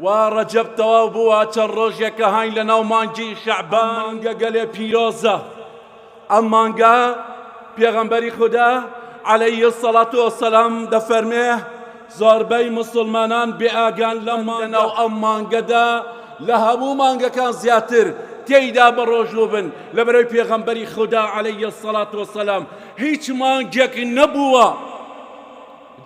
ورجب تەواو بووە چەند ڕۆژێکە هاین لە ناو مانگی شەعبان مانگە گەلێ پیرۆزە. ئەم مانگە پێغەمبەری خوددا عەلەیهی السەڵات وەسەلام دەفەرمێ زۆربەی مسلمانان بێئاگان لەناو ئەم مانگەدا لە هەموو مانگەکان زیاتر تێیدا بەڕۆژوو بن. لەبەرەوەی پێغەمبەری خوددا عەلەیهی السەڵات وەسەلام هیچ مانگێک نەبووە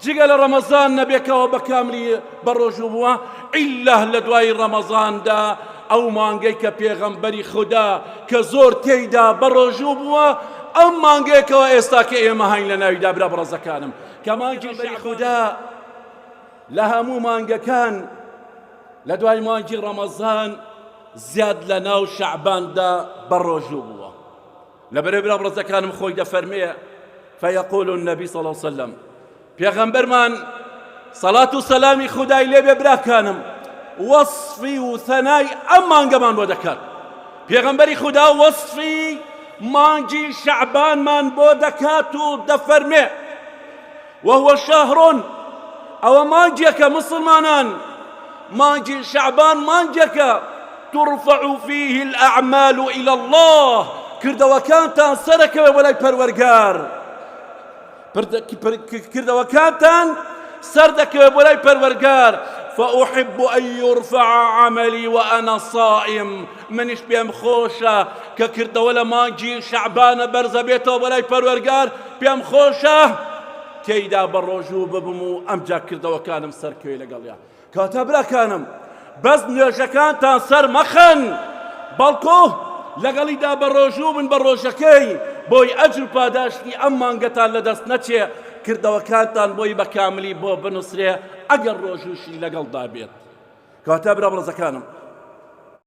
جگە لە ڕەمەزان نەبێکەوە بە کاملی بەڕۆژوو بووە ئیلا لە دوای ڕەمەزاندا ئەو مانگەی کە پێغەمبەری خوددا کە زۆر تێیدا بەڕۆژوو بووە ئەم مانگەیەکەوە ئێستا کە ئێمە هاین لە ناویدا برا بەڕێزەکانم کە مانگی پێغەمبەری خوددا لە هەموو مانگەکان لە دوای مانگی ڕەمەزان زیاد لە ناو شەعباندا بەڕۆژوو بووە. لەبەرەوەی برا بەڕێزەکانم خۆی دەفەرمێ فەیەقول النەبی صلی الله علیه وسلم پێغەمبەرمان سەڵات و سەلامی خودای لێبێ براکانم وەصفی و ثەنای ئەم مانگەمان بۆ دەکات. پێغەمبەری خوددا وەصفی مانگی شەعبانمان بۆ دەکات و دەفەرمێ وهو شهر ئەوە مانگێکە مسلمانان مانگی شەعبان مانگێکە ترفع فيه الأعمال إلى الله کردەوەکانتان سەرەکەوێ بەلای پەروەرگار کردەوەکانتان سەردەکەوێ بەلای پەروەرگار فأحب أن يرفع عملي وأنا صائم منش پێم خۆشە کە کردەوە لە مانگی شەعبانە بەرزە بێتەوە بەلای پەروەرگار پێم خۆشە تێیدا بەڕۆژوو ببم و ئەمجا کردەوەکانم سەرکەوێ لەگەڵیا. کاتە براکانم بەس نوێژەکانتان سەر مەخەن بەڵکو لەگەڵیدا بەڕۆژوو بن بە ڕۆژەکەی بۆی ئەجر و پاداشتی ئەم مانگەتان لەدەست نەچێ کردەوەکانتان بۆی بە کاملی بۆ بنووسرێ ئەگەر ڕۆژوشی لەگەڵدا بێت. کاتە برا بەڕێزەکانم